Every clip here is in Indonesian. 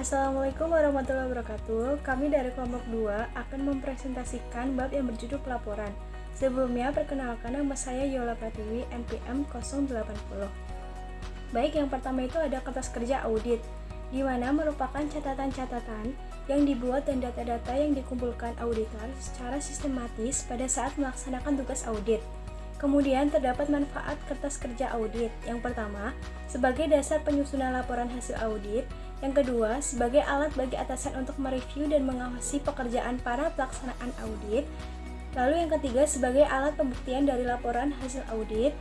Assalamualaikum warahmatullahi wabarakatuh. Kami dari kelompok 2 akan mempresentasikan bab yang berjudul pelaporan. Sebelumnya, perkenalkan nama saya Yola Pratiwi, NPM 080. Baik, yang pertama itu ada kertas kerja audit, di mana merupakan catatan-catatan yang dibuat dan data-data yang dikumpulkan auditor secara sistematis pada saat melaksanakan tugas audit. Kemudian terdapat manfaat kertas kerja audit. Yang pertama, sebagai dasar penyusunan laporan hasil audit. Yang kedua, sebagai alat bagi atasan untuk mereview dan mengawasi pekerjaan para pelaksanaan audit. Lalu yang ketiga, sebagai alat pembuktian dari laporan hasil audit.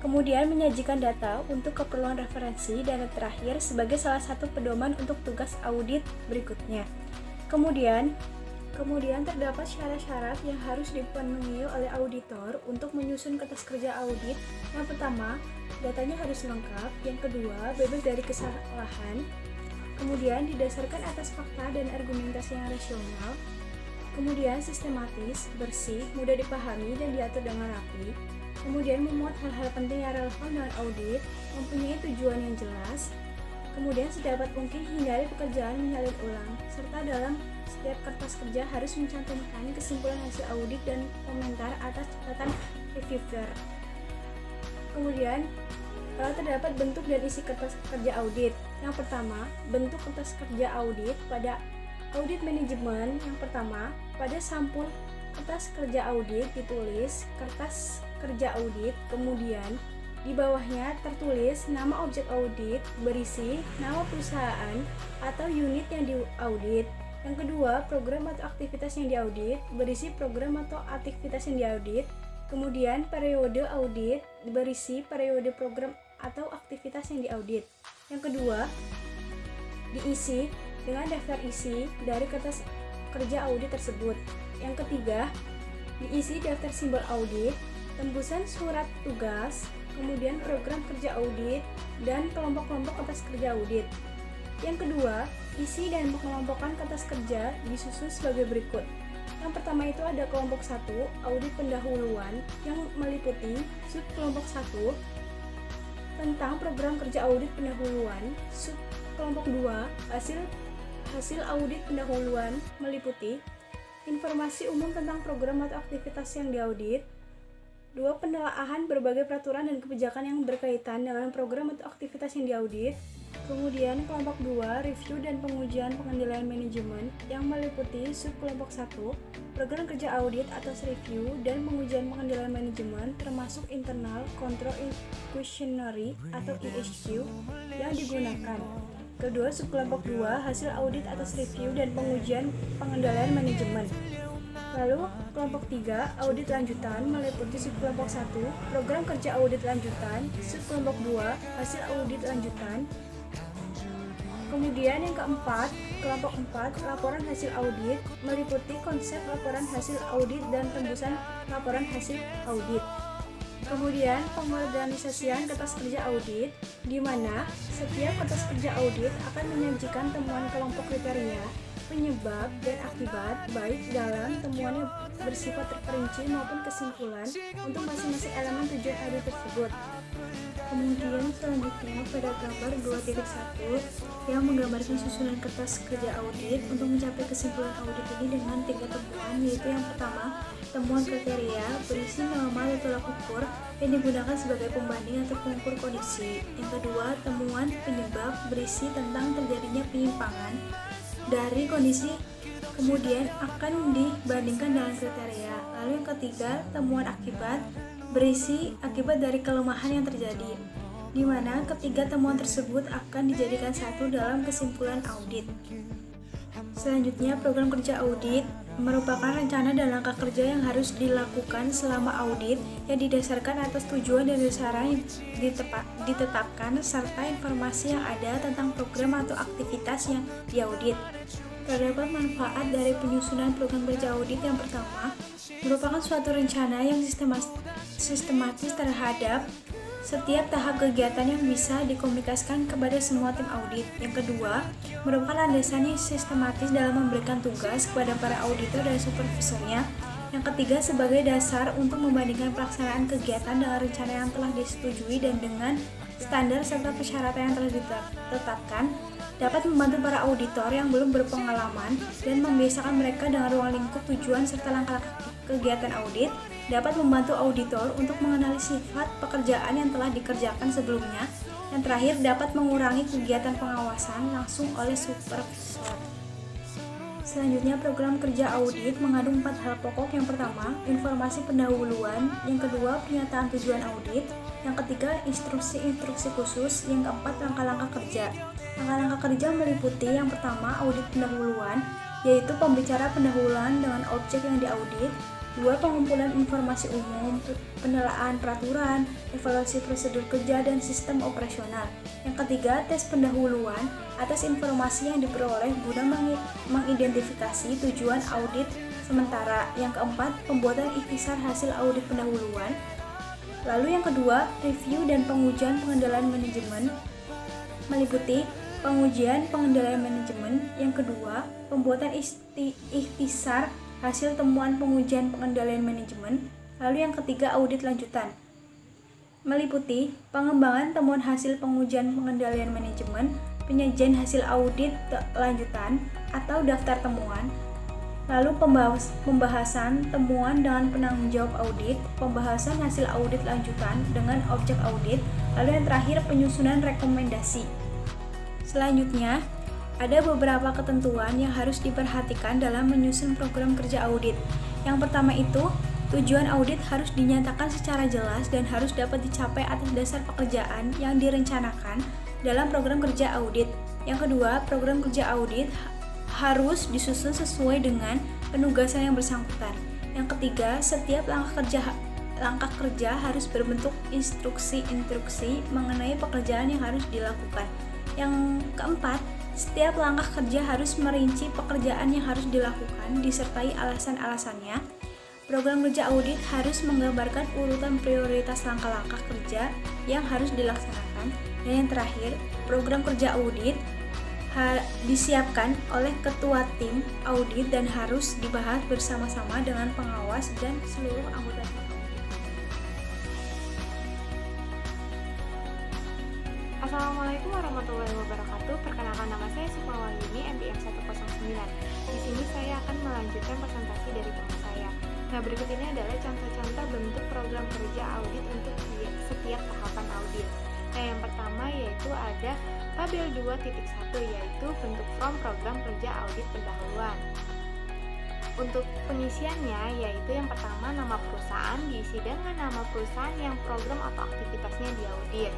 Kemudian menyajikan data untuk keperluan referensi, dan yang terakhir sebagai salah satu pedoman untuk tugas audit berikutnya. Kemudian terdapat syarat-syarat yang harus dipenuhi oleh auditor untuk menyusun kertas kerja audit. Yang pertama, datanya harus lengkap. Yang kedua, bebas dari kesalahan. Kemudian didasarkan atas fakta dan argumentasi yang rasional. Kemudian sistematis, bersih, mudah dipahami dan diatur dengan rapi. Kemudian memuat hal-hal penting yang relevan dengan audit, mempunyai tujuan yang jelas. Kemudian sedapat mungkin hindari pekerjaan menyalin ulang, serta dalam setiap kertas kerja harus mencantumkan kesimpulan hasil audit dan komentar atas catatan reviewer. Kemudian terdapat bentuk dan isi kertas kerja audit. Yang pertama, bentuk kertas kerja audit pada audit manajemen. Yang pertama, pada sampul kertas kerja audit ditulis kertas kerja audit, kemudian di bawahnya tertulis nama objek audit berisi nama perusahaan atau unit yang diaudit. Yang kedua, program atau aktivitas yang diaudit berisi program atau aktivitas yang diaudit. Kemudian periode audit berisi periode program atau aktivitas yang diaudit. Yang kedua, diisi dengan daftar isi dari kertas kerja audit tersebut. Yang ketiga, diisi daftar simbol audit, tembusan surat tugas, kemudian program kerja audit, dan kelompok-kelompok kertas kerja audit. Yang kedua, isi dan pengelompokan kertas kerja disusun sebagai berikut. Yang pertama itu ada kelompok 1, audit pendahuluan, yang meliputi sub kelompok 1 tentang program kerja audit pendahuluan, sub kelompok 2 hasil audit pendahuluan meliputi informasi umum tentang program atau aktivitas yang diaudit. 2. Penelaahan berbagai peraturan dan kebijakan yang berkaitan dengan program atau aktivitas yang diaudit. Kemudian kelompok 2, review dan pengujian pengendalian manajemen, yang meliputi sub kelompok 1, program kerja audit atas review dan pengujian pengendalian manajemen termasuk internal control questionnaire atau IHQ yang digunakan. Kedua, sub kelompok 2, hasil audit atas review dan pengujian pengendalian manajemen. Lalu, kelompok 3, audit lanjutan, meliputi sub kelompok 1, program kerja audit lanjutan, sub kelompok 2, hasil audit lanjutan. Kemudian yang keempat, kelompok 4, laporan hasil audit, meliputi konsep laporan hasil audit dan tembusan laporan hasil audit. Kemudian pengorganisasian kertas kerja audit, di mana setiap kertas kerja audit akan menyajikan temuan kelompok kriteria, penyebab, dan akibat, baik dalam temuannya bersifat terperinci maupun kesimpulan untuk masing-masing elemen tujuan audit tersebut. Kemudian selanjutnya pada gambar 2.1 yang menggambarkan susunan kertas kerja audit untuk mencapai kesimpulan audit ini dengan 3 temuan, yaitu yang pertama, temuan kriteria berisi nama dan tolak ukur yang digunakan sebagai pembanding atau pengukur kondisi. Yang kedua, temuan penyebab berisi tentang terjadinya penyimpangan dari kondisi kemudian akan dibandingkan dengan kriteria. Lalu yang ketiga, temuan akibat berisi akibat dari kelemahan yang terjadi, di mana ketiga temuan tersebut akan dijadikan satu dalam kesimpulan audit. Selanjutnya, program kerja audit merupakan rencana dan langkah kerja yang harus dilakukan selama audit yang didasarkan atas tujuan dan sasaran yang ditetapkan serta informasi yang ada tentang program atau aktivitas yang diaudit. Terdapat manfaat dari penyusunan program kerja audit. Yang pertama, merupakan suatu rencana yang sistematis terhadap setiap tahap kegiatan yang bisa dikomunikasikan kepada semua tim audit. Yang kedua, merupakan landasan yang sistematis dalam memberikan tugas kepada para auditor dan supervisornya. Yang ketiga, sebagai dasar untuk membandingkan pelaksanaan kegiatan dengan rencana yang telah disetujui dan dengan standar serta persyaratan yang telah ditetapkan. dapat membantu para auditor yang belum berpengalaman dan membiasakan mereka dengan ruang lingkup tujuan serta langkah-langkah kegiatan audit, dapat membantu auditor untuk mengenali sifat pekerjaan yang telah dikerjakan sebelumnya. Yang terakhir, dapat mengurangi kegiatan pengawasan langsung oleh supervisor. Selanjutnya, program kerja audit mengandung 4 hal pokok. Yang pertama, informasi pendahuluan. Yang kedua, pernyataan tujuan audit. Yang ketiga, instruksi-instruksi khusus. Yang keempat, langkah-langkah kerja. Langkah-langkah kerja meliputi yang pertama, audit pendahuluan, yaitu pembicara pendahuluan dengan objek yang diaudit. 2. Pengumpulan informasi umum, penelaahan peraturan, evaluasi prosedur kerja dan sistem operasional. Yang ketiga, tes pendahuluan atas informasi yang diperoleh guna mengidentifikasi tujuan audit sementara. Yang keempat, pembuatan ikhtisar hasil audit pendahuluan. Lalu yang kedua, review dan pengujian pengendalian manajemen, meliputi pengujian pengendalian manajemen. Yang kedua, pembuatan ikhtisar hasil temuan pengujian pengendalian manajemen. Lalu yang ketiga, audit lanjutan, meliputi pengembangan temuan hasil pengujian pengendalian manajemen, penyajian hasil audit lanjutan atau daftar temuan. Lalu pembahasan temuan dengan penanggung jawab audit, pembahasan hasil audit lanjutan dengan objek audit. Lalu yang terakhir, penyusunan rekomendasi. Selanjutnya, ada beberapa ketentuan yang harus diperhatikan dalam menyusun program kerja audit. Yang pertama itu, tujuan audit harus dinyatakan secara jelas dan harus dapat dicapai atas dasar pekerjaan yang direncanakan dalam program kerja audit. Yang kedua, program kerja audit harus disusun sesuai dengan penugasan yang bersangkutan. Yang ketiga, setiap langkah kerja harus berbentuk instruksi-instruksi mengenai pekerjaan yang harus dilakukan. Yang keempat, setiap langkah kerja harus merinci pekerjaan yang harus dilakukan disertai alasan-alasannya. Program kerja audit harus menggambarkan urutan prioritas langkah-langkah kerja yang harus dilaksanakan. Dan yang terakhir, program kerja audit disiapkan oleh ketua tim audit dan harus dibahas bersama-sama dengan pengawas dan seluruh anggota tim. Assalamualaikum warahmatullahi wabarakatuh. Perkenalkan, nama saya Sukmawayuni, MPM 109. Di sini saya akan melanjutkan presentasi dari teman saya. Nah, berikut ini adalah contoh-contoh bentuk program kerja audit untuk setiap tahapan audit. Nah, yang pertama yaitu ada tabel 2.1, yaitu bentuk form program kerja audit pendahuluan. Untuk pengisiannya yaitu yang pertama, nama perusahaan diisi dengan nama perusahaan yang program atau aktivitasnya diaudit.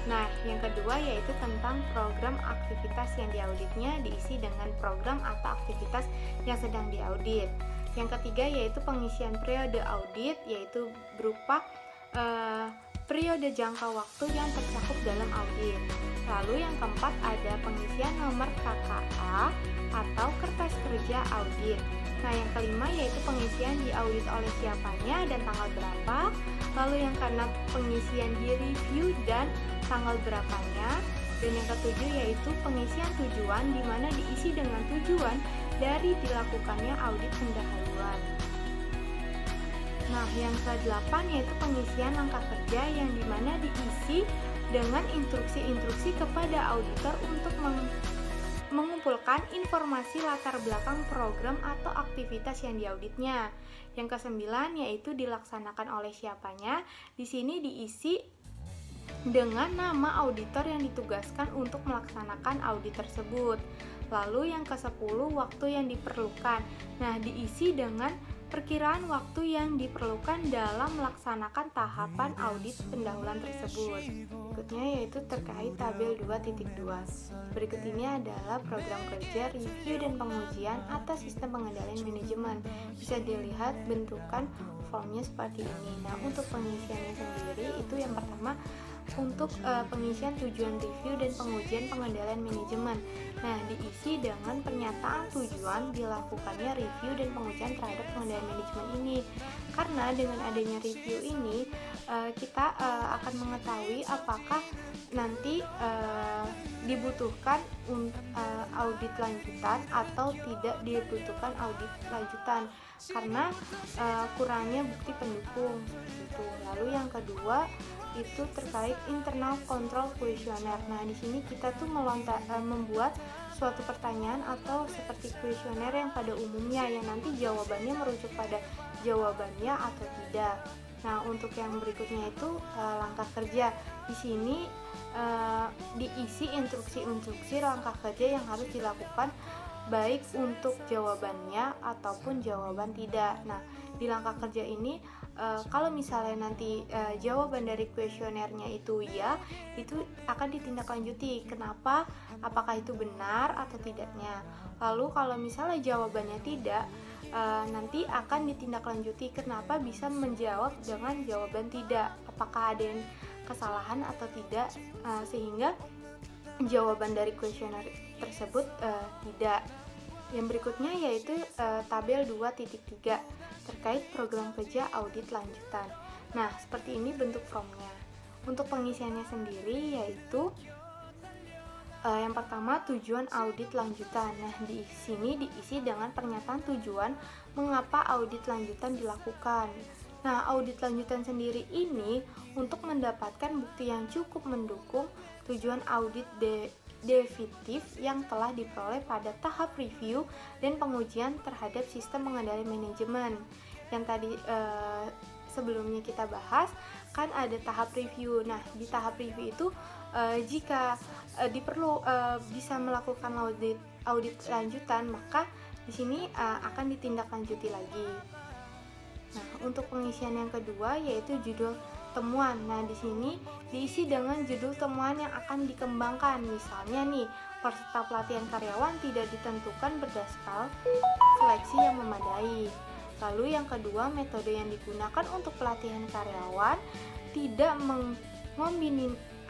Nah, yang kedua yaitu tentang program aktivitas yang diauditnya diisi dengan program atau aktivitas yang sedang diaudit. Yang ketiga yaitu pengisian periode audit, yaitu berupa periode jangka waktu yang tercakup dalam audit. Lalu yang keempat ada pengisian nomor KKA atau kertas kerja audit. Nah, yang kelima yaitu pengisian diaudit oleh siapanya dan tanggal berapa. Lalu yang keenam pengisian di review dan tanggal berapanya. Dan yang ketujuh yaitu pengisian tujuan, di mana diisi dengan tujuan dari dilakukannya audit pendahuluan. Nah, yang ke-8 yaitu pengisian langkah kerja, yang dimana diisi dengan instruksi-instruksi kepada auditor untuk mengumpulkan informasi latar belakang program atau aktivitas yang diauditnya. Yang ke-9 yaitu dilaksanakan oleh siapanya. Di sini diisi dengan nama auditor yang ditugaskan untuk melaksanakan audit tersebut. Lalu yang ke-10 waktu yang diperlukan. Nah, diisi dengan perkiraan waktu yang diperlukan dalam melaksanakan tahapan audit pendahuluan tersebut. Berikutnya yaitu terkait tabel 2.2. Berikut ini adalah program kerja review dan pengujian atas sistem pengendalian manajemen. Bisa dilihat bentukan formnya seperti ini. Nah, untuk pengisiannya sendiri itu yang pertama untuk pengisian tujuan review dan pengujian pengendalian manajemen. Nah, diisi dengan pernyataan tujuan dilakukannya review dan pengujian terhadap pengendalian manajemen ini. Karena dengan adanya review ini, kita akan mengetahui apakah nanti dibutuhkan audit lanjutan atau tidak dibutuhkan audit lanjutan, karena kurangnya bukti pendukung gitu. Lalu yang kedua itu terkait internal control kuesioner. Nah, di sini kita tuh membuat suatu pertanyaan atau seperti kuesioner yang pada umumnya yang nanti jawabannya merujuk pada jawabannya atau tidak. Nah, untuk yang berikutnya itu langkah kerja. Di sini diisi instruksi-instruksi langkah kerja yang harus dilakukan baik untuk jawabannya ataupun jawaban tidak. Nah, di langkah kerja ini kalau misalnya nanti jawaban dari kuesionernya itu ya, itu akan ditindaklanjuti. Kenapa? Apakah itu benar atau tidaknya? Lalu kalau misalnya jawabannya tidak, nanti akan ditindaklanjuti kenapa bisa menjawab dengan jawaban tidak. Apakah ada yang kesalahan atau tidak, sehingga jawaban dari kuesioner tersebut tidak. Yang berikutnya yaitu tabel 2.3 terkait program kerja audit lanjutan. Nah, seperti ini bentuk formnya. Untuk pengisiannya sendiri yaitu yang pertama tujuan audit lanjutan. Nah, di sini diisi dengan pernyataan tujuan mengapa audit lanjutan dilakukan. Nah, audit lanjutan sendiri ini untuk mendapatkan bukti yang cukup mendukung tujuan audit definitif yang telah diperoleh pada tahap review dan pengujian terhadap sistem pengendalian manajemen. Yang tadi sebelumnya kita bahas kan ada tahap review. Nah, di tahap review itu jika bisa melakukan audit lanjutan, maka di sini akan ditindaklanjuti lagi. Nah, untuk pengisian yang kedua yaitu judul temuan. Nah, di sini diisi dengan judul temuan yang akan dikembangkan. Misalnya nih, peserta pelatihan karyawan tidak ditentukan berdasarkan seleksi yang memadai. Lalu yang kedua, metode yang digunakan untuk pelatihan karyawan tidak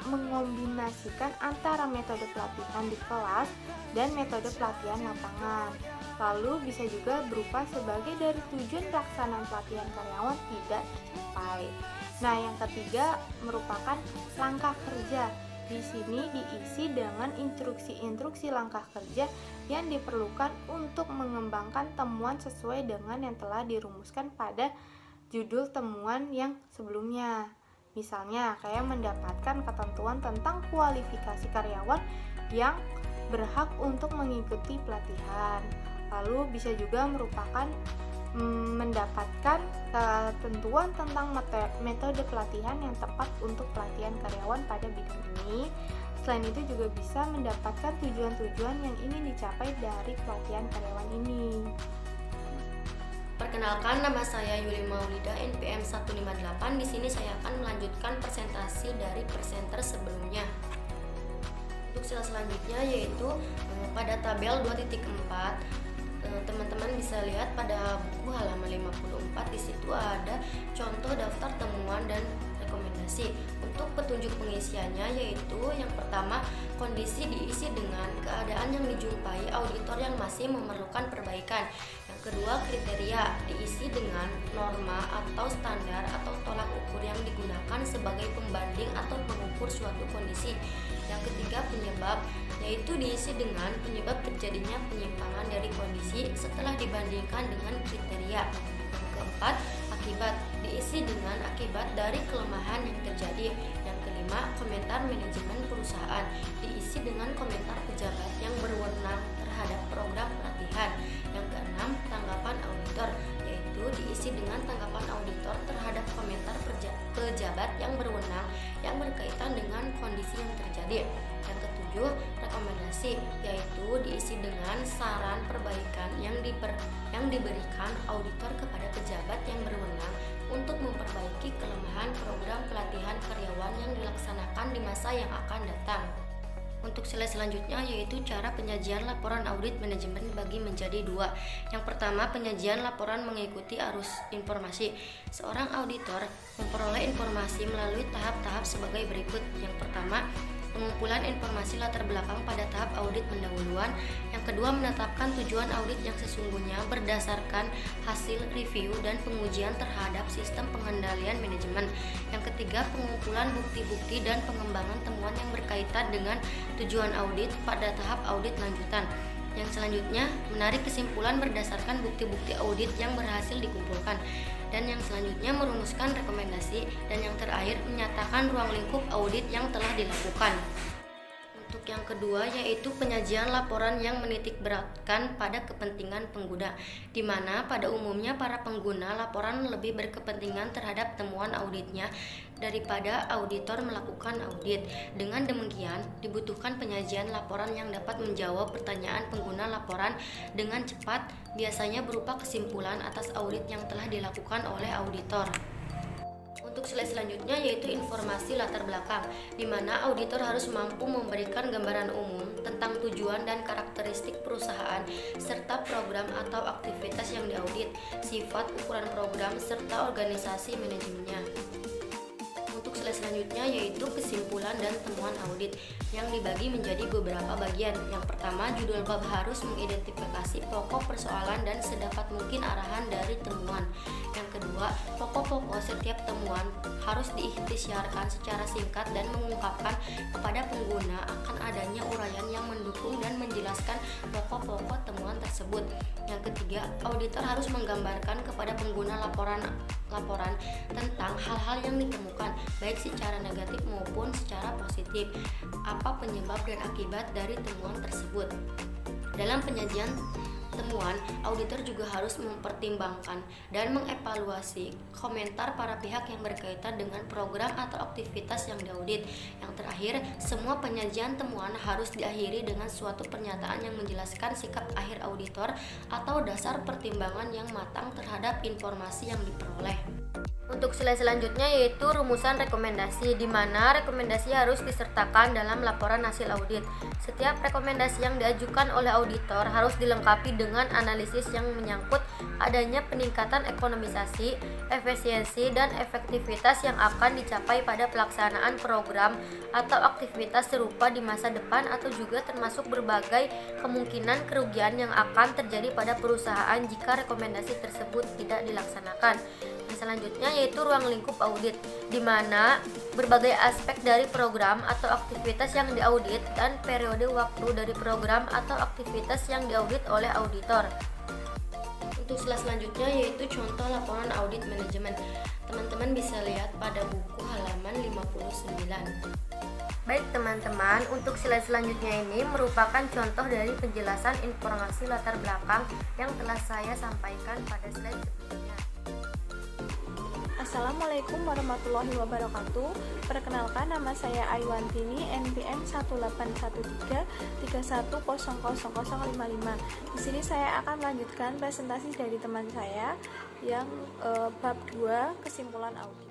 mengombinasikan antara metode pelatihan di kelas dan metode pelatihan lapangan. Lalu bisa juga berupa sebagai dari tujuan pelaksanaan pelatihan karyawan tidak tercapai. Nah, yang ketiga merupakan langkah kerja. Di sini diisi dengan instruksi-instruksi langkah kerja yang diperlukan untuk mengembangkan temuan sesuai dengan yang telah dirumuskan pada judul temuan yang sebelumnya. Misalnya, kayak mendapatkan ketentuan tentang kualifikasi karyawan yang berhak untuk mengikuti pelatihan. Lalu bisa juga merupakan mendapatkan ketentuan tentang metode pelatihan yang tepat untuk pelatihan karyawan pada bidang ini. Selain itu juga bisa mendapatkan tujuan-tujuan yang ingin dicapai dari pelatihan karyawan ini. Perkenalkan, nama saya Yuli Maulida, NPM 158. Di sini saya akan melanjutkan presentasi dari presenter sebelumnya. Untuk selanjutnya yaitu pada tabel 2.4, teman-teman bisa lihat pada buku halaman 54. Di situ ada contoh daftar temuan dan rekomendasi. Untuk petunjuk pengisiannya yaitu yang pertama, kondisi diisi dengan keadaan yang dijumpai auditor yang masih memerlukan perbaikan. Yang kedua, kriteria diisi dengan norma atau standar atau tolak ukur yang digunakan sebagai pembanding atau pengukur suatu kondisi. Yang ketiga, penyebab, yaitu diisi dengan penyebab terjadinya penyimpangan dari kondisi setelah dibandingkan dengan kriteria. Yang keempat, akibat, diisi dengan akibat dari kelemahan yang terjadi. Yang kelima, komentar manajemen perusahaan, diisi dengan komentar pejabat yang berwenang terhadap program pelatihan. Yang keenam, tanggapan auditor, yaitu diisi dengan tanggapan auditor terhadap komentar pejabat yang berwenang yang berkaitan dengan kondisi yang terjadi. Yang ketujuh, rekomendasi, yaitu diisi dengan saran perbaikan yang diberikan auditor kepada pejabat yang berwenang untuk memperbaiki kelemahan program pelatihan karyawan yang dilaksanakan di masa yang akan datang. Untuk slide selanjutnya yaitu cara penyajian laporan audit manajemen dibagi menjadi dua. Yang pertama, penyajian laporan mengikuti arus informasi. Seorang auditor memperoleh informasi melalui tahap-tahap sebagai berikut. Yang pertama, pengumpulan informasi latar belakang pada tahap audit pendahuluan. Yang kedua, menetapkan tujuan audit yang sesungguhnya berdasarkan hasil review dan pengujian terhadap sistem pengendalian manajemen. Yang ketiga, pengumpulan bukti-bukti dan pengembangan temuan yang berkaitan dengan tujuan audit pada tahap audit lanjutan. Yang selanjutnya, menarik kesimpulan berdasarkan bukti-bukti audit yang berhasil dikumpulkan. Dan yang selanjutnya merumuskan rekomendasi, dan yang terakhir menyatakan ruang lingkup audit yang telah dilakukan. Untuk yang kedua yaitu penyajian laporan yang menitik beratkan pada kepentingan pengguna, di mana pada umumnya para pengguna laporan lebih berkepentingan terhadap temuan auditnya daripada auditor melakukan audit. Dengan demikian, dibutuhkan penyajian laporan yang dapat menjawab pertanyaan pengguna laporan dengan cepat, biasanya berupa kesimpulan atas audit yang telah dilakukan oleh auditor. Untuk slide selanjutnya yaitu informasi latar belakang, di mana auditor harus mampu memberikan gambaran umum tentang tujuan dan karakteristik perusahaan, serta program atau aktivitas yang diaudit, sifat ukuran program, serta organisasi manajemennya. Untuk slide selanjutnya yaitu kesimpulan dan temuan audit yang dibagi menjadi beberapa bagian. Yang pertama, judul bab harus mengidentifikasi pokok persoalan dan sedapat mungkin arahan dari temuan. Yang kedua, pokok-pokok setiap temuan harus diikhtiarkan secara singkat dan mengungkapkan kepada pengguna akan adanya uraian yang mendukung dan menjelaskan pokok-pokok temuan tersebut. Yang ketiga, auditor harus menggambarkan kepada pengguna laporan tentang hal-hal yang ditemukan, baik secara negatif maupun secara positif, apa penyebab dan akibat dari temuan tersebut. Dalam penyajian temuan, auditor juga harus mempertimbangkan dan mengevaluasi komentar para pihak yang berkaitan dengan program atau aktivitas yang diaudit. Yang terakhir, semua penyajian temuan harus diakhiri dengan suatu pernyataan yang menjelaskan sikap akhir auditor atau dasar pertimbangan yang matang terhadap informasi yang diperoleh. Untuk slide selanjutnya yaitu rumusan rekomendasi, di mana rekomendasi harus disertakan dalam laporan hasil audit. Setiap rekomendasi yang diajukan oleh auditor harus dilengkapi dengan analisis yang menyangkut adanya peningkatan ekonomisasi, efisiensi, dan efektivitas yang akan dicapai pada pelaksanaan program atau aktivitas serupa di masa depan, atau juga termasuk berbagai kemungkinan kerugian yang akan terjadi pada perusahaan jika rekomendasi tersebut tidak dilaksanakan. Selanjutnya yaitu ruang lingkup audit, di mana berbagai aspek dari program atau aktivitas yang diaudit dan periode waktu dari program atau aktivitas yang diaudit oleh auditor. Untuk slide selanjutnya yaitu contoh laporan audit manajemen. Teman-teman bisa lihat pada buku halaman 59. Baik teman-teman, untuk slide selanjutnya ini merupakan contoh dari penjelasan informasi latar belakang yang telah saya sampaikan pada slide sebelumnya. Assalamualaikum warahmatullahi wabarakatuh. Perkenalkan, nama saya Aiwantini, NPM 181331000055. Di sini saya akan melanjutkan presentasi dari teman saya yang bab 2 kesimpulan audit.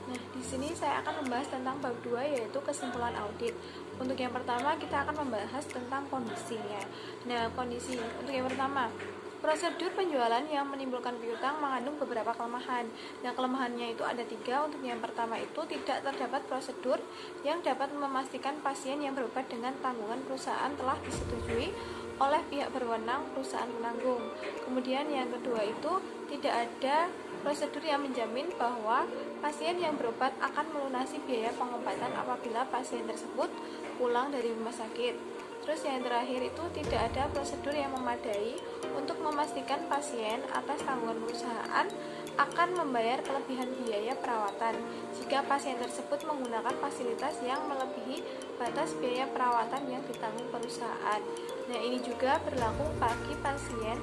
Nah, di sini saya akan membahas tentang bab 2 yaitu kesimpulan audit. Untuk yang pertama kita akan membahas tentang kondisinya. Nah, kondisi untuk yang pertama, prosedur penjualan yang menimbulkan piutang mengandung beberapa kelemahan. Nah, kelemahannya itu ada 3. Untuk yang pertama itu tidak terdapat prosedur yang dapat memastikan pasien yang berobat dengan tanggungan perusahaan telah disetujui oleh pihak berwenang perusahaan penanggung. Kemudian yang kedua itu tidak ada prosedur yang menjamin bahwa pasien yang berobat akan melunasi biaya pengobatan apabila pasien tersebut pulang dari rumah sakit. Terus yang terakhir itu tidak ada prosedur yang memadai untuk memastikan pasien atas tanggungan perusahaan akan membayar kelebihan biaya perawatan jika pasien tersebut menggunakan fasilitas yang melebihi batas biaya perawatan yang ditanggung perusahaan. Nah, ini juga berlaku bagi pasien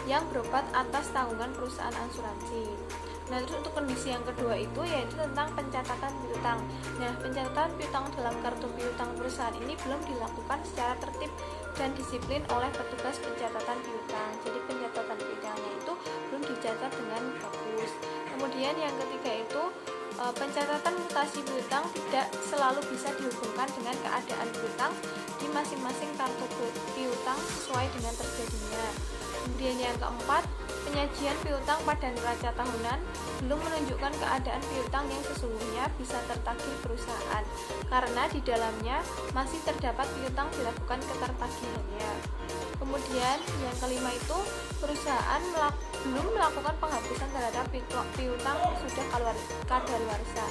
yang berobat atas tanggungan perusahaan asuransi. Nah, terus untuk kondisi yang kedua itu yaitu tentang pencatatan piutang. Nah, pencatatan piutang dalam kartu piutang perusahaan ini belum dilakukan secara tertib dan disiplin oleh petugas pencatatan piutang. Jadi pencatatan piutangnya itu belum dicatat dengan bagus. Kemudian yang ketiga itu pencatatan mutasi piutang tidak selalu bisa dihubungkan dengan keadaan piutang di masing-masing kartu piutang sesuai dengan terjadinya. Kemudian yang keempat, penyajian piutang pada neraca tahunan belum menunjukkan keadaan piutang yang sesungguhnya bisa tertagih perusahaan karena di dalamnya masih terdapat piutang dilakukan ketertagihannya. Kemudian yang kelima itu perusahaan belum melakukan penghapusan terhadap piutang yang sudah kadaluarsa.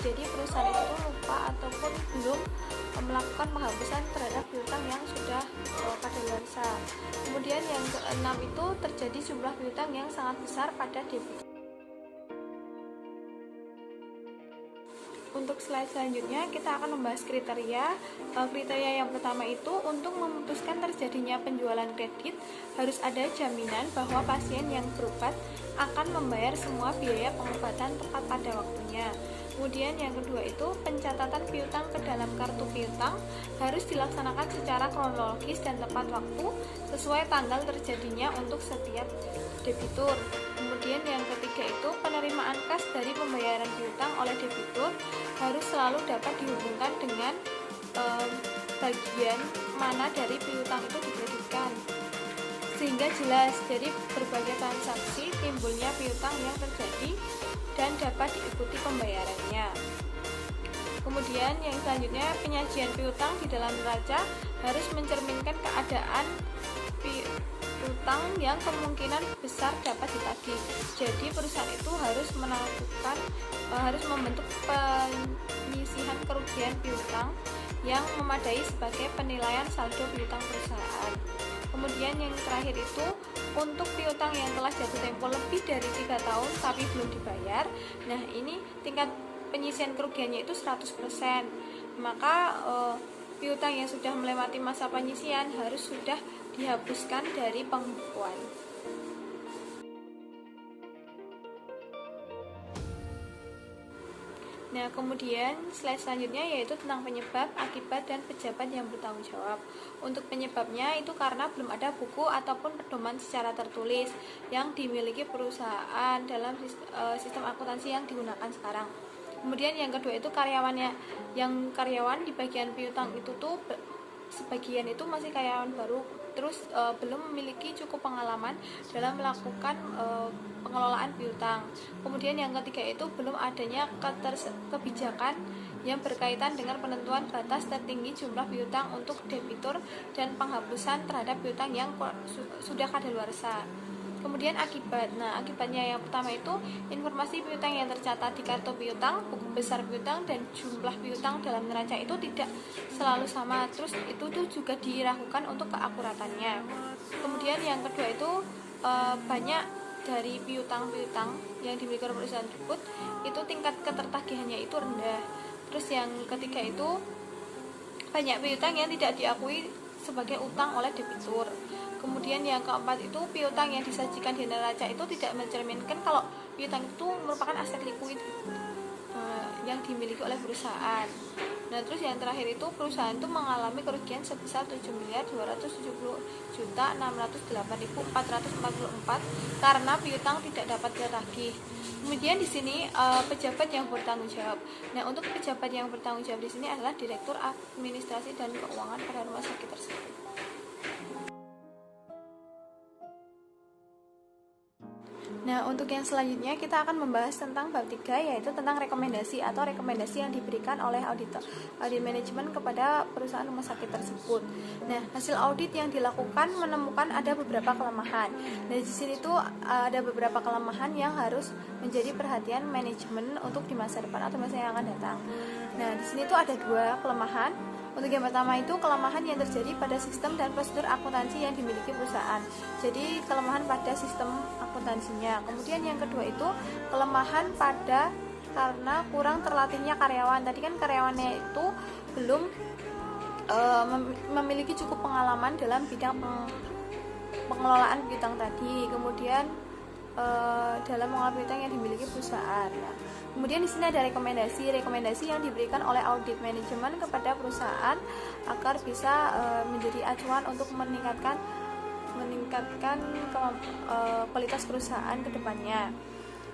Jadi perusahaan itu lupa ataupun belum melakukan penghapusan terhadap piutang yang sudah kadaluarsa. Kemudian yang keenam itu terjadi jumlah piutang yang sangat besar pada debitur. Untuk slide selanjutnya kita akan membahas kriteria. Kriteria yang pertama itu untuk memutuskan terjadinya penjualan kredit harus ada jaminan bahwa pasien yang berobat akan membayar semua biaya pengobatan tepat pada waktunya. Kemudian yang kedua itu pencatatan piutang ke dalam kartu piutang harus dilaksanakan secara kronologis dan tepat waktu sesuai tanggal terjadinya untuk setiap debitur. Kemudian yang ketiga itu penerimaan kas dari pembayaran piutang oleh debitur harus selalu dapat dihubungkan dengan bagian mana dari piutang itu dikreditkan sehingga jelas dari berbagai transaksi timbulnya piutang yang terjadi dan dapat diikuti pembayarannya. Kemudian yang selanjutnya penyajian piutang di dalam neraca harus mencerminkan keadaan piutang yang kemungkinan besar dapat ditagih. Jadi perusahaan itu harus membentuk penyisihan kerugian piutang yang memadai sebagai penilaian saldo piutang perusahaan. Kemudian yang terakhir itu untuk piutang yang telah jatuh tempo lebih dari 3 tahun tapi belum dibayar. Nah, ini tingkat penyisihan kerugiannya itu 100%. Maka piutang yang sudah melewati masa penyisihan harus sudah dihapuskan dari pembukuan. Nah, kemudian slide selanjutnya yaitu tentang penyebab, akibat, dan pejabat yang bertanggung jawab. Untuk penyebabnya itu karena belum ada buku ataupun pedoman secara tertulis yang dimiliki perusahaan dalam sistem akuntansi yang digunakan sekarang. Kemudian yang kedua itu karyawannya, yang karyawan di bagian piutang itu tuh sebagian itu masih karyawan baru, terus belum memiliki cukup pengalaman dalam melakukan pengelolaan piutang. Kemudian yang ketiga itu belum adanya kebijakan yang berkaitan dengan penentuan batas tertinggi jumlah piutang untuk debitur dan penghapusan terhadap piutang yang sudah kadaluarsa. Kemudian akibat. Nah, akibatnya yang pertama itu informasi piutang yang tercatat di kartu piutang, buku besar piutang, dan jumlah piutang dalam neraca itu tidak selalu sama. Terus itu tuh juga diragukan untuk keakuratannya. Kemudian yang kedua itu banyak dari piutang-piutang yang dimiliki perusahaan tersebut itu tingkat ketertagihannya itu rendah. Terus yang ketiga itu banyak piutang yang tidak diakui sebagai utang oleh debitur. Kemudian yang keempat itu piutang yang disajikan di neraca itu tidak mencerminkan kalau piutang itu merupakan aset likuid yang dimiliki oleh perusahaan. Nah, terus yang terakhir itu perusahaan itu mengalami kerugian sebesar 7.270.608.444 karena piutang tidak dapat ditagih. Kemudian di sini pejabat yang bertanggung jawab. Nah, untuk pejabat yang bertanggung jawab di sini adalah Direktur Administrasi dan Keuangan pada rumah sakit tersebut. Nah, untuk yang selanjutnya kita akan membahas tentang bab 3 yaitu tentang rekomendasi atau rekomendasi yang diberikan oleh audit manajemen kepada perusahaan rumah sakit tersebut. Nah, hasil audit yang dilakukan menemukan ada beberapa kelemahan. Nah, di sini tuh ada beberapa kelemahan yang harus menjadi perhatian manajemen untuk di masa depan atau masa yang akan datang. Nah, di sini tuh ada 2 kelemahan. Untuk yang pertama itu kelemahan yang terjadi pada sistem dan prosedur akuntansi yang dimiliki perusahaan. Jadi kelemahan pada sistem akuntansinya. Kemudian yang kedua itu kelemahan pada karena kurang terlatihnya karyawan. Tadi kan karyawannya itu belum memiliki cukup pengalaman dalam bidang pengelolaan piutang tadi. Kemudian dalam mengelola piutang yang dimiliki perusahaan. Nah, kemudian di sini ada rekomendasi yang diberikan oleh audit manajemen kepada perusahaan agar bisa menjadi acuan untuk meningkatkan kualitas perusahaan ke depannya.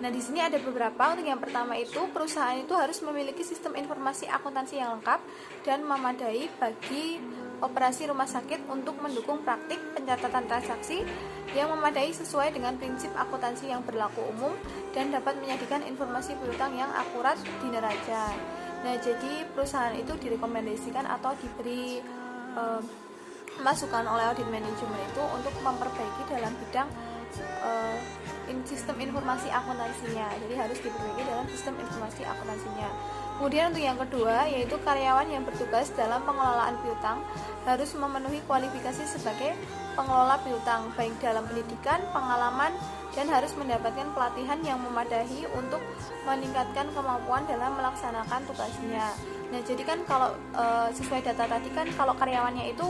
Nah, di sini ada beberapa. Untuk yang pertama itu perusahaan itu harus memiliki sistem informasi akuntansi yang lengkap dan memadai bagi operasi rumah sakit untuk mendukung praktik pencatatan transaksi yang memadai sesuai dengan prinsip akuntansi yang berlaku umum dan dapat menyajikan informasi piutang yang akurat di neraca. Nah, jadi perusahaan itu direkomendasikan atau diberi masukan oleh audit manajemen itu untuk memperbaiki dalam bidang sistem informasi akuntansinya. Jadi harus diperbaiki dalam sistem informasi akuntansinya. Kemudian untuk yang kedua, yaitu karyawan yang bertugas dalam pengelolaan piutang harus memenuhi kualifikasi sebagai pengelola piutang, baik dalam pendidikan, pengalaman, dan harus mendapatkan pelatihan yang memadai untuk meningkatkan kemampuan dalam melaksanakan tugasnya. Nah, jadi kan kalau sesuai data tadi kan kalau karyawannya itu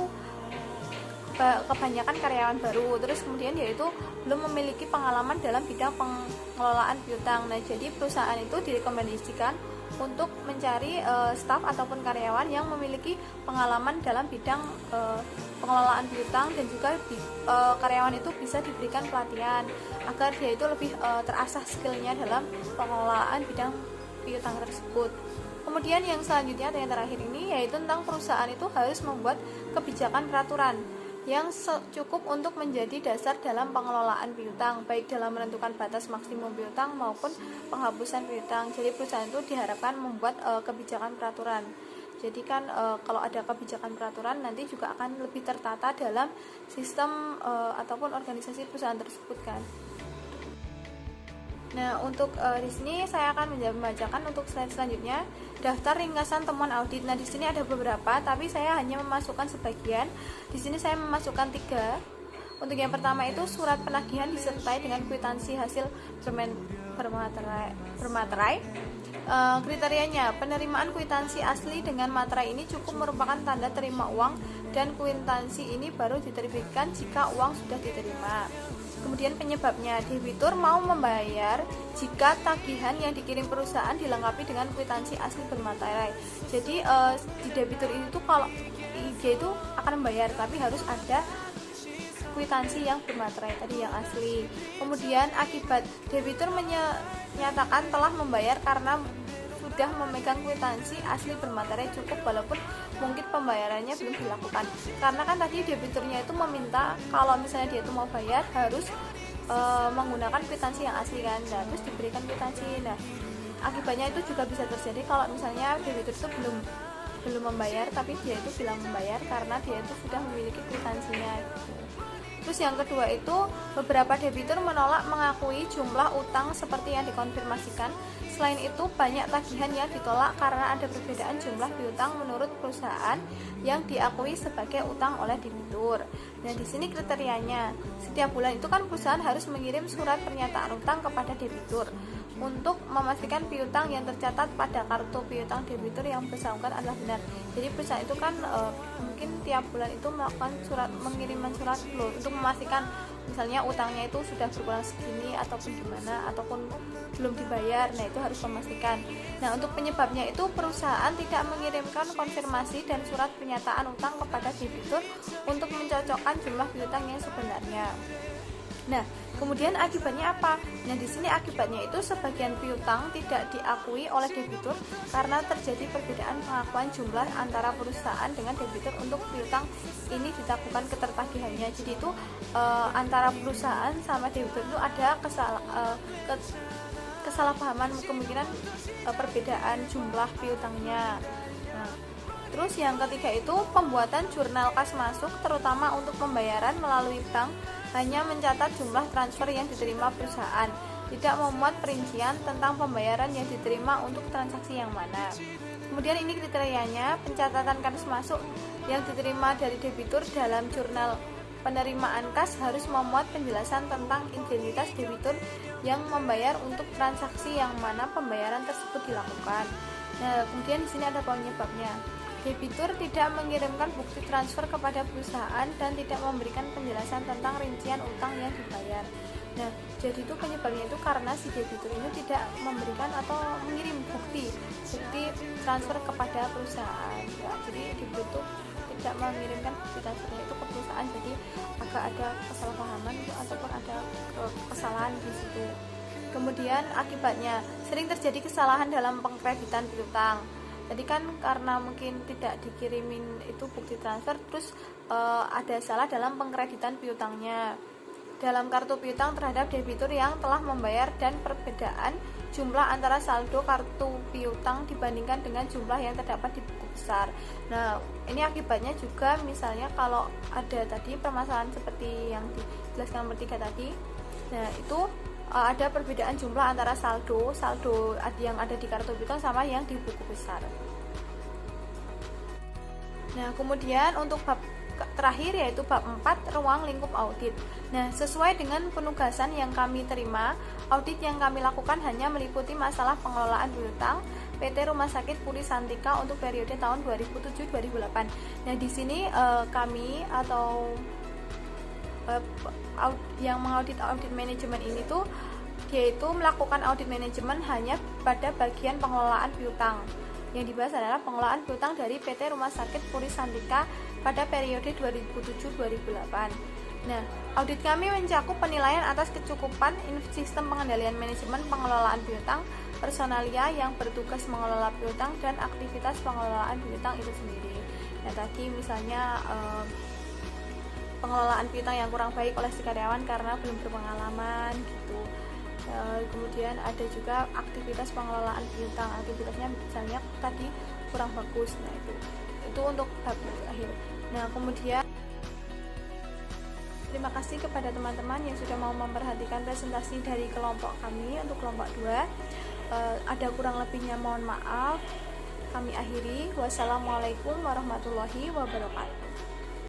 kebanyakan karyawan baru, terus kemudian dia itu belum memiliki pengalaman dalam bidang pengelolaan piutang. Nah, jadi perusahaan itu direkomendasikan untuk mencari staf ataupun karyawan yang memiliki pengalaman dalam bidang pengelolaan piutang, dan juga karyawan itu bisa diberikan pelatihan agar dia itu lebih terasah skillnya dalam pengelolaan bidang piutang tersebut. Kemudian yang selanjutnya atau yang terakhir ini yaitu tentang perusahaan itu harus membuat kebijakan peraturan yang cukup untuk menjadi dasar dalam pengelolaan piutang, baik dalam menentukan batas maksimum piutang maupun penghapusan piutang. Jadi perusahaan itu diharapkan membuat kebijakan peraturan. Jadi kan kalau ada kebijakan peraturan nanti juga akan lebih tertata dalam sistem ataupun organisasi perusahaan tersebut kan. Nah, untuk di sini saya akan membacakan untuk slide selanjutnya daftar ringkasan temuan audit. Nah, di sini ada beberapa, tapi saya hanya memasukkan sebagian. Di sini saya memasukkan 3. Untuk yang pertama itu surat penagihan disertai dengan kwitansi hasil bermaterai. Kriterianya, penerimaan kwitansi asli dengan materai ini cukup merupakan tanda terima uang, dan kwitansi ini baru diterbitkan jika uang sudah diterima. Kemudian penyebabnya, debitur mau membayar jika tagihan yang dikirim perusahaan dilengkapi dengan kwitansi asli bermaterai. Jadi di debitur ini tuh kalau dia itu akan membayar, tapi harus ada kwitansi yang bermaterai tadi yang asli. Kemudian akibat, debitur menyatakan telah membayar karena sudah memegang kwitansi asli bermaterai cukup walaupun mungkin pembayarannya belum dilakukan. Karena kan tadi debiturnya itu meminta kalau misalnya dia itu mau bayar harus menggunakan kwitansi yang asli kan, nah, terus diberikan kwitansi. Nah, akibatnya itu juga bisa terjadi kalau misalnya debitur itu belum membayar tapi dia itu bilang membayar karena dia itu sudah memiliki kwitansinya gitu. Terus yang kedua itu beberapa debitur menolak mengakui jumlah utang seperti yang dikonfirmasikan. Selain itu banyak tagihan yang ditolak karena ada perbedaan jumlah piutang menurut perusahaan yang diakui sebagai utang oleh debitur. Nah, di sini kriterianya setiap bulan itu kan perusahaan harus mengirim surat pernyataan utang kepada debitur untuk memastikan piutang yang tercatat pada kartu piutang debitur yang bersangkutan adalah benar. Jadi perusahaan itu kan mungkin tiap bulan itu melakukan pengiriman surat untuk memastikan misalnya utangnya itu sudah berkurang segini ataupun gimana ataupun belum dibayar. Nah, itu harus memastikan. Nah, untuk penyebabnya itu perusahaan tidak mengirimkan konfirmasi dan surat pernyataan utang kepada debitur untuk mencocokkan jumlah piutang yang sebenarnya. Nah, kemudian akibatnya apa? Nah, di sini akibatnya itu sebagian piutang tidak diakui oleh debitur karena terjadi perbedaan pengakuan jumlah antara perusahaan dengan debitur untuk piutang ini dilakukan ketertagihannya. Jadi itu antara perusahaan sama debitur itu ada kesalahpahaman, kemungkinan perbedaan jumlah piutangnya. Nah, terus yang ketiga itu pembuatan jurnal kas masuk terutama untuk pembayaran melalui bank hanya mencatat jumlah transfer yang diterima perusahaan, tidak memuat perincian tentang pembayaran yang diterima untuk transaksi yang mana. Kemudian ini kriterianya, pencatatan kas masuk yang diterima dari debitur dalam jurnal penerimaan kas harus memuat penjelasan tentang identitas debitur yang membayar untuk transaksi yang mana pembayaran tersebut dilakukan. Nah, kemudian di sini ada penyebabnya. Debitur tidak mengirimkan bukti transfer kepada perusahaan dan tidak memberikan penjelasan tentang rincian utang yang dibayar. Nah, jadi itu penyebabnya itu karena si debitur ini tidak memberikan atau mengirim bukti transfer kepada perusahaan. Ya, jadi debitur itu tidak mengirimkan bukti transfernya itu ke perusahaan, jadi agak ada kesalahpahaman ataupun ada kesalahan di situ. Kemudian akibatnya sering terjadi kesalahan dalam pengkreditan piutang. Tadi kan karena mungkin tidak dikirimin itu bukti transfer, terus ada salah dalam pengkreditan piutangnya dalam kartu piutang terhadap debitur yang telah membayar dan perbedaan jumlah antara saldo kartu piutang dibandingkan dengan jumlah yang terdapat di buku besar. Nah, ini akibatnya juga misalnya kalau ada tadi permasalahan seperti yang dijelaskan nomor 3 tadi. Nah, itu ada perbedaan jumlah antara saldo yang ada di kartu piutang sama yang di buku besar. Nah, kemudian untuk bab terakhir yaitu bab 4 ruang lingkup audit. Nah, sesuai dengan penugasan yang kami terima, audit yang kami lakukan hanya meliputi masalah pengelolaan piutang PT Rumah Sakit Puri Santika untuk periode tahun 2007-2008. Nah, di sini kami atau yang mengaudit audit manajemen ini tuh yaitu melakukan audit manajemen hanya pada bagian pengelolaan piutang. Yang dibahas adalah pengelolaan piutang dari PT Rumah Sakit Puri Santika pada periode 2007-2008. Nah, audit kami mencakup penilaian atas kecukupan sistem pengendalian manajemen pengelolaan piutang, personalia yang bertugas mengelola piutang, dan aktivitas pengelolaan piutang itu sendiri. Nah, tadi misalnya pengelolaan piutang yang kurang baik oleh si karyawan karena belum berpengalaman gitu. Kemudian ada juga aktivitas pengelolaan piutang, aktivitasnya misalnya tadi kurang bagus. Nah, itu untuk bab akhir. Nah, kemudian terima kasih kepada teman-teman yang sudah mau memperhatikan presentasi dari kelompok kami untuk kelompok 2. Ada kurang lebihnya mohon maaf. Kami akhiri. Wassalamualaikum warahmatullahi wabarakatuh.